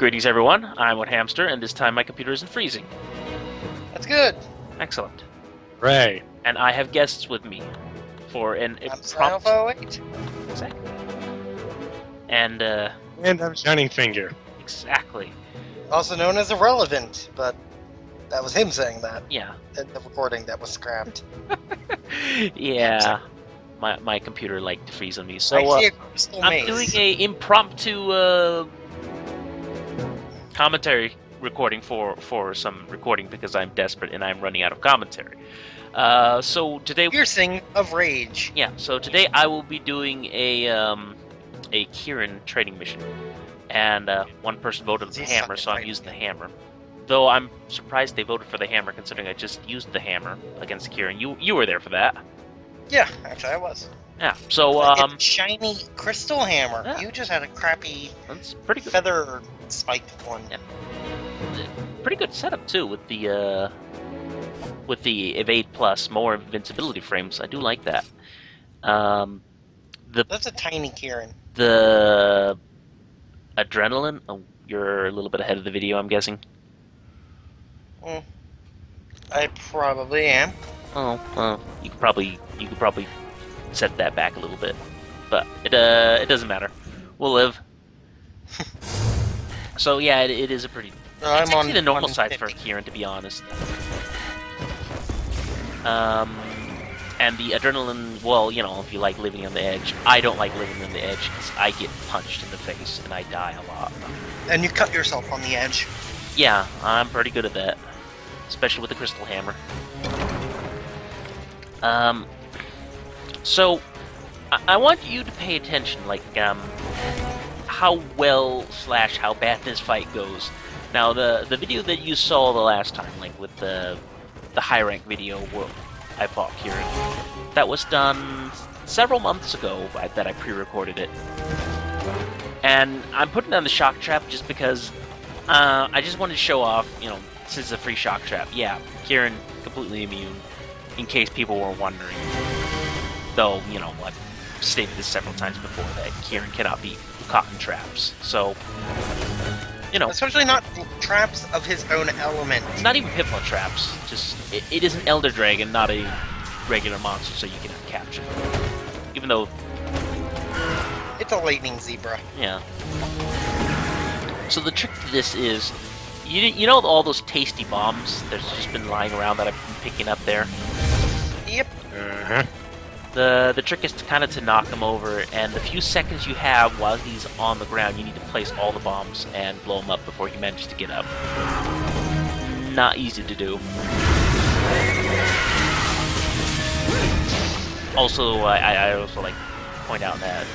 Greetings, everyone. I'm Hamster, and this time my computer isn't freezing. That's good. Excellent. Ray. And I have guests with me for an impromptu. Exactly. And I'm Shining Finger. Exactly. Also known as Irrelevant, but that was him saying that. Yeah. In the recording that was scrapped. Yeah. My computer liked to freeze on me, so I'm doing a impromptu commentary recording for some recording because I'm desperate and I'm running out of commentary. So today, Piercing of Rage. Yeah. So today I will be doing a Kieran training mission, and one person voted for the hammer, so I'm using the hammer. Though I'm surprised they voted for the hammer, considering I just used the hammer against Kieran. You were there for that. Yeah, actually I was. Yeah. So it's a shiny crystal hammer. Yeah. You just had a crappy that's pretty good. Feather spiked one. Yeah. Pretty good setup too with the Evade Plus, more invincibility frames. I do like that. That's a tiny Kieran. The adrenaline. Oh, you're a little bit ahead of the video, I'm guessing. I probably am. Oh, well, you could probably set that back a little bit, but it doesn't matter. We'll live. So yeah, it is a pretty. I'm it's on the normal side 150. for Kieran, to be honest. And the adrenaline. Well, you know, if you like living on the edge, I don't like living on the edge because I get punched in the face and I die a lot. And you cut yourself on the edge. Yeah, I'm pretty good at that, especially with the crystal hammer. So I want you to pay attention, like, how well / how bad this fight goes. Now, the video that you saw the last time, like with the high rank video where I fought Kieran, that was done several months ago that I pre-recorded it. And I'm putting down the shock trap just because I just wanted to show off, you know, this is a free shock trap. Yeah, Kieran completely immune, in case people were wondering. Though, you know, I've stated this several times before that Kieran cannot beat caught in traps. So, you know. Especially not traps of his own element. Not even pitfall traps. Just, it is an Elder Dragon, not a regular monster, so you cannot capture it. Even though. It's a lightning zebra. Yeah. So the trick to this is, you know all those tasty bombs that's just been lying around that I've been picking up there? Yep. Uh-huh. The trick is to kind of to knock him over, and the few seconds you have while he's on the ground, you need to place all the bombs and blow him up before he manages to get up. Not easy to do. Also, I also like to point out that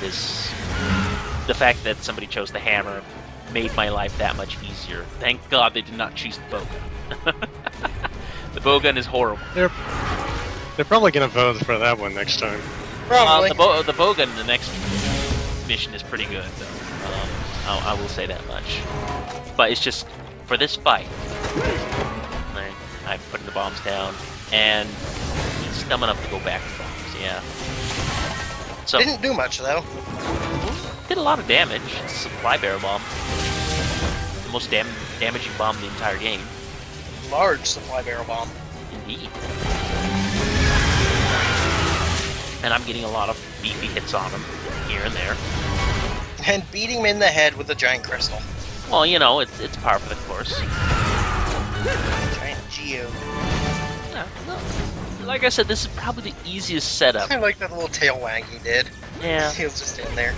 the fact that somebody chose the hammer made my life that much easier. Thank God they did not choose the bowgun. The bowgun is horrible. They're probably gonna vote for that one next time. Probably. The bowgun in the next mission is pretty good, though. I will say that much. But it's just for this fight. I'm putting the bombs down, and he's dumb enough to go back to bombs. Yeah. So Didn't do much though. did a lot of damage. It's a supply barrel bomb. The most damaging bomb in the entire game. Large supply barrel bomb. Indeed. And I'm getting a lot of beefy hits on him, here and there. And beat him in the head with a giant crystal. Well, you know, it's par for the course. Giant Geo. Yeah, no. Like I said, this is probably the easiest setup. I like that little tail wag he did. Yeah. He was just in there.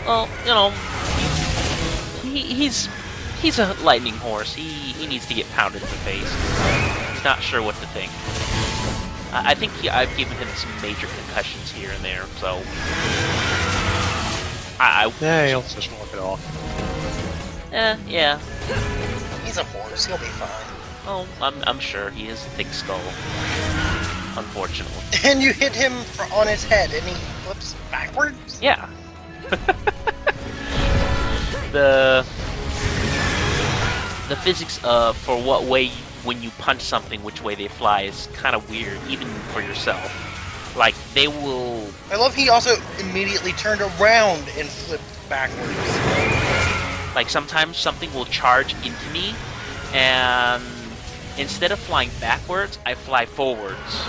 Well, you know, he's a lightning horse. He needs to get pounded in the face. He's not sure what to think. I think I've given him some major concussions here and there, so Yeah, he'll just walk it off. Yeah. He's a horse. He'll be fine. Oh, I'm sure he has a thick skull. Unfortunately. And you hit him on his head, and he flips backwards. Yeah. The physics for what way when you punch something, which way they fly is kind of weird, even for yourself. Like, they will... I love he also immediately turned around and flipped backwards. Like, sometimes something will charge into me, and instead of flying backwards, I fly forwards.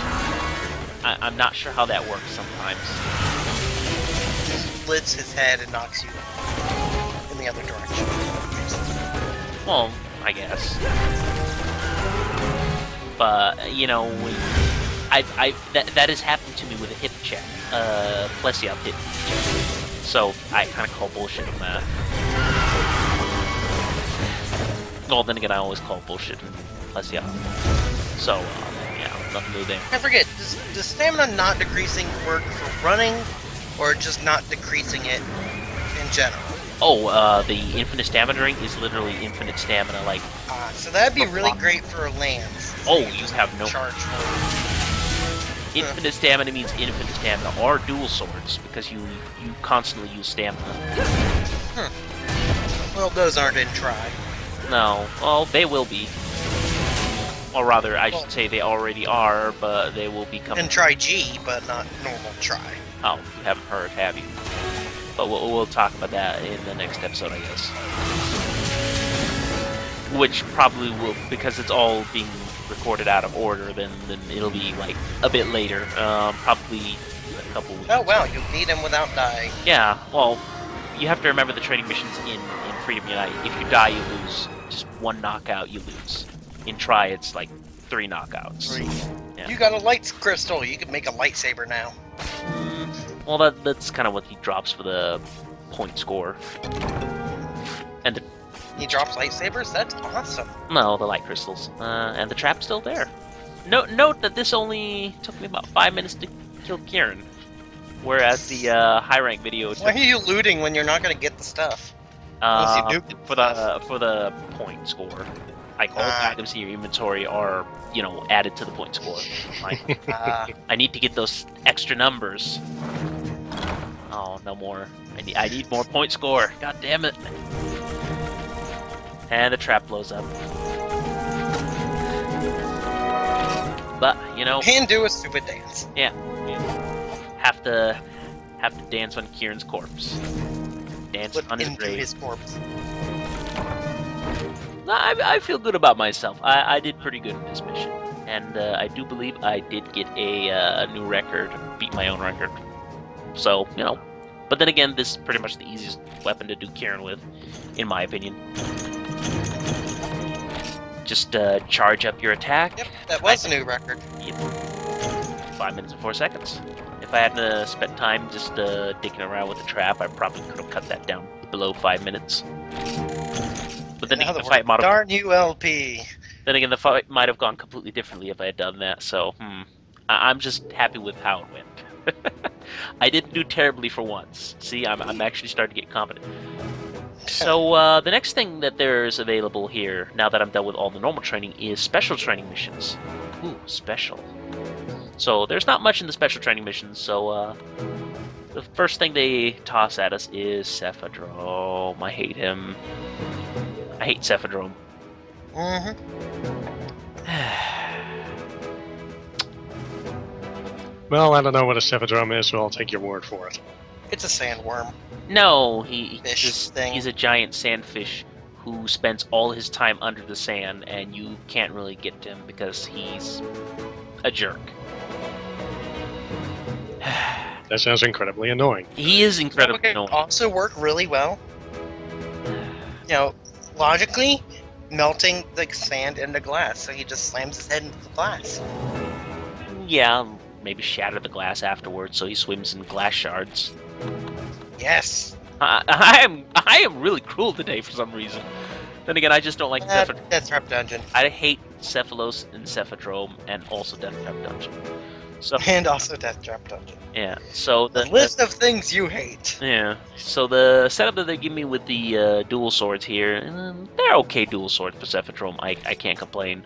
I'm not sure how that works sometimes. Splits his head and knocks you in the other direction. Well, I guess. But, you know, that has happened to me with a hip check. Plessia hit me. So, I kind of call bullshit on that. Well, then again, I always call bullshit on Plessia. So, yeah, nothing new there. I forget, does stamina not decreasing work for running, or just not decreasing it in general? Oh, the infinite stamina drink is literally infinite stamina, like... So that'd be really great for lands. Oh, you have no... Charge for. Infinite stamina means infinite stamina, or dual swords, because you constantly use stamina. Well, those aren't in try. No, well, they will be. Or rather, I should say they already are, but they will be coming... And try G, but not normal try. Oh, you haven't heard, have you? But we'll talk about that in the next episode, I guess. Which probably will, because it's all being recorded out of order, then it'll be, like, a bit later. Probably a couple weeks. Oh, wow, you beat him without dying. Yeah, well, you have to remember the training missions in Freedom Unite. If you die, you lose. Just one knockout, you lose. In Try, it's like 3 knockouts. 3. Yeah. You got a light crystal. You can make a lightsaber now. Well, that's kind of what he drops for the point score. And He drops lightsabers? That's awesome. no, the light crystals. And the trap's still there. Note that this only took me about 5 minutes to kill Kieran. Whereas the high rank video took... Why are you looting when you're not going to get the stuff? For the point score. Like, all the items in your inventory are, you know, added to the point score. Like, I need to get those extra numbers. Oh, no more. I need more point score. God damn it. And the trap blows up. But, you know... And do a stupid dance. Yeah. Have to dance on Kieran's corpse. Dance Flip on his into grave. his corpse. I feel good about myself. I did pretty good in this mission. And I do believe I did get a new record, beat my own record. So, you know. But then again, this is pretty much the easiest weapon to do Kieran with, in my opinion. Just charge up your attack. Yep, that was a new record. Yep. 5 minutes and 4 seconds. If I hadn't spent time just dicking around with the trap, I probably could have cut that down below 5 minutes. But then again, the fight might have... Darn you, LP! Then again, the fight might have gone completely differently if I had done that, so, I'm just happy with how it went. I didn't do terribly for once. See, I'm actually starting to get confident. So, the next thing that there's available here, now that I'm done with all the normal training, is special training missions. Ooh, special. So, there's not much in the special training missions, so, the first thing they toss at us is Cephadrome. I hate him. I hate Cephadrome. Well, I don't know what a Cephadrome is, so I'll take your word for it. It's a sandworm. No, Fish thing. he's a giant sandfish who spends all his time under the sand, and you can't really get to him because he's a jerk. That sounds incredibly annoying. He is incredibly It annoying. also work really well. You know, logically, melting the sand into glass, so he just slams his head into the glass. Yeah, maybe shatter the glass afterwards so he swims in glass shards. Yes. I am really cruel today for some reason. Then again, I just don't like Death Trap Dungeon. I hate Cephalos and Cephadrome, and also Death Trap Dungeon. So And also Death Trap Dungeon. yeah, so The list of things you hate. yeah, so the setup that they give me with the dual swords here, they're okay dual swords for Cephadrome. I can't complain.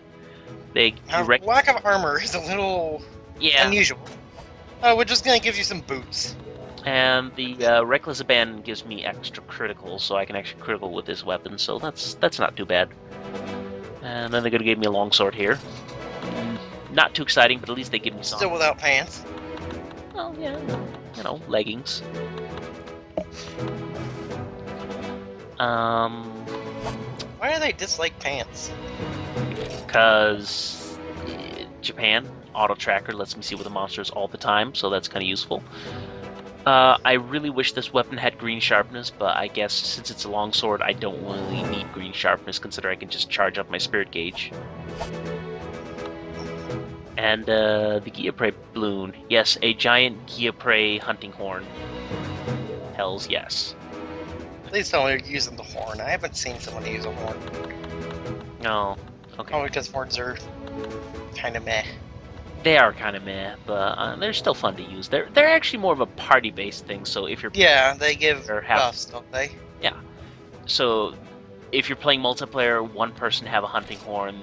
They Lack of armor is a little unusual. We're just gonna give you some boots. And the Reckless Abandon gives me extra critical, so I can actually critical with this weapon, so that's not too bad. And then they're gonna give me a longsword here. Not too exciting, but at least they give me some. Still without pants. Oh yeah, you know, leggings. Why do they dislike pants? Because Japan auto tracker lets me see what the monster is all the time, so that's kind of useful. I really wish this weapon had green sharpness, but I guess since it's a longsword, I don't really need green sharpness, considering I can just charge up my spirit gauge. And the Gyaprey balloon. Yes, a giant Gyaprey hunting horn. Hells yes. Please tell me you're using the horn. I haven't seen someone use a horn. No. Okay. Probably because horns are kind of meh. They are kind of meh, but they're still fun to use. They're actually more of a party-based thing, so if you're... Yeah, they give or have- buffs, don't they? Yeah. So, if you're playing multiplayer, one person have a hunting horn,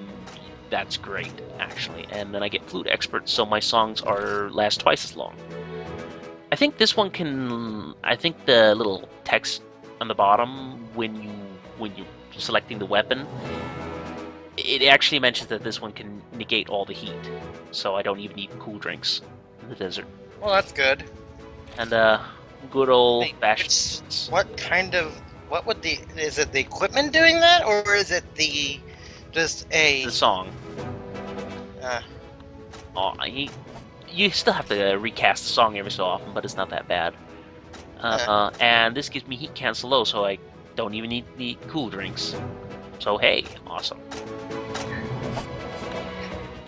that's great, actually. And then I get flute expert, so my songs last twice as long. I think this one can... I think the little text on the bottom, when you're selecting the weapon, it actually mentions that this one can negate all the heat, so I don't even need cool drinks in the desert. Well, that's good. And good old Wait, fashioned. What would the... Is it the equipment doing that, or is it just a... The song. You still have to recast the song every so often, but it's not that bad. And this gives me heat cancel low, so I don't even need the cool drinks. So hey, awesome.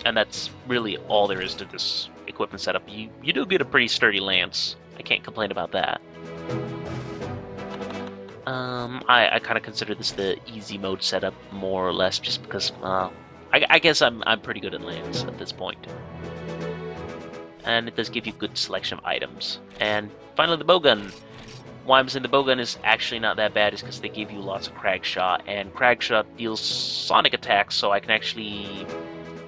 And that's really all there is to this equipment setup. You do get a pretty sturdy lance. I can't complain about that. I kind of consider this the easy mode setup, more or less, just because I guess I'm pretty good at lance at this point. And it does give you good selection of items. And finally, the bowgun. Why I'm saying the bowgun is actually not that bad is because they give you lots of crag shot, and crag shot deals sonic attacks, so I can actually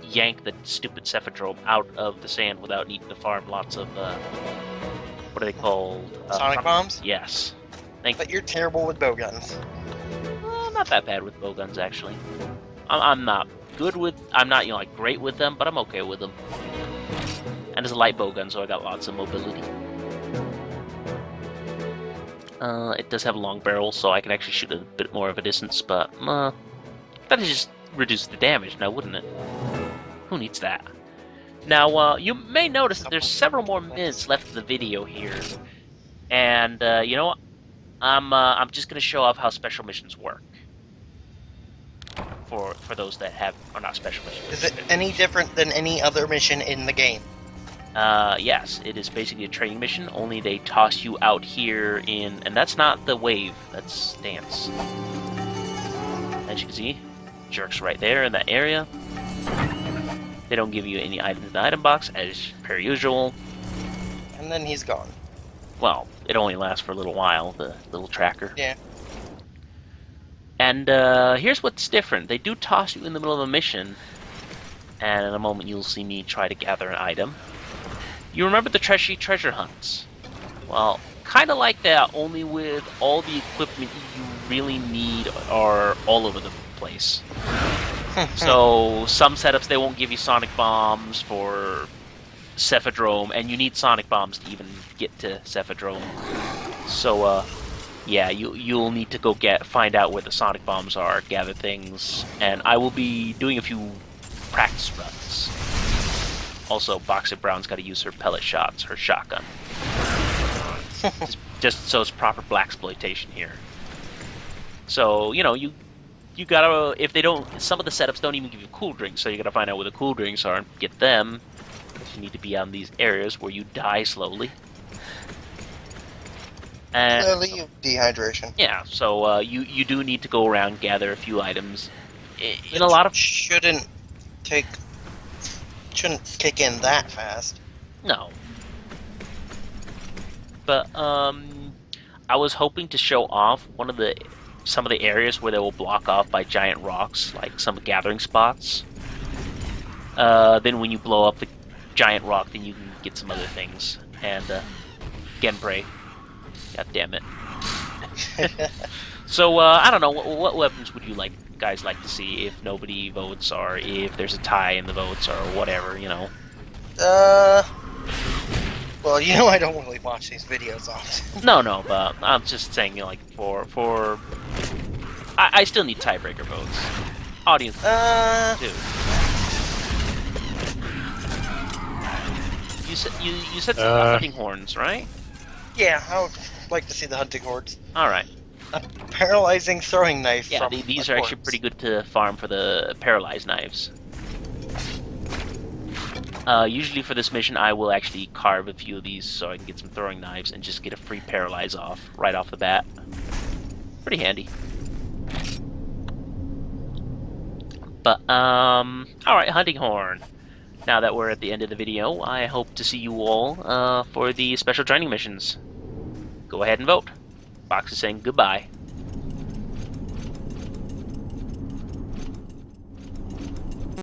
yank the stupid Cephadrome out of the sand without needing to farm lots of what are they called? Sonic bombs? Yes. But you're terrible with bowguns. Not that bad with bowguns, actually. I'm not good with... I'm not, like, great with them, but I'm okay with them. And it's a light bowgun, so I got lots of mobility. It does have a long barrel, so I can actually shoot a bit more of a distance, but that just reduces the damage now, wouldn't it? Who needs that? Now, you may notice that there's several more minutes left of the video here, and you know what? I'm just gonna show off how special missions work for those that are not special missions. Is it any different than any other mission in the game? Yes, it is basically a training mission, only they toss you out here and that's not the wave, that's dance. As you can see, jerks right there in that area. They don't give you any items in the item box, as per usual. And then he's gone. Well, it only lasts for a little while, the little tracker. Yeah. And here's what's different. They do toss you in the middle of a mission, and in a moment you'll see me try to gather an item. You remember the treasure hunts? Well, kind of like that, only with all the equipment you really need are all over the place. So, some setups, they won't give you sonic bombs for Cephadrome, and you need sonic bombs to even get to Cephadrome. So, yeah, you'll need to go find out where the sonic bombs are, gather things, and I will be doing a few practice runs. Also, BOXY Brown's got to use her pellet shots, her shotgun. just so it's proper blaxploitation here. So, you know, you gotta, if they don't, some of the setups don't even give you cool drinks, so you gotta find out where the cool drinks are and get them. You need to be on these areas where you die slowly. And Clearly, dehydration. yeah, so you do need to go around, gather a few items. In a lot of shouldn't kick in that fast. No. But I was hoping to show off some of the areas where they will block off by giant rocks, like some gathering spots. Then when you blow up the giant rock, then you can get some other things. And Genpray. God damn it. So I don't know, what weapons would you guys like to see if nobody votes, or if there's a tie in the votes, or whatever, you know? Well, you know I don't really watch these videos often. No, but I'm just saying, you know, like for I still need tiebreaker votes. Audience too. You said hunting horns, right? Yeah, I would like to see the hunting hordes. All right. A paralyzing throwing knife. Yeah, from these a are actually corpse. pretty good to farm for the paralyzed knives. Usually for this mission, I will actually carve a few of these so I can get some throwing knives and just get a free paralyze off right off the bat. Pretty handy. But, alright, hunting horn. Now that we're at the end of the video, I hope to see you all for the special training missions. Go ahead and vote. Box is saying goodbye.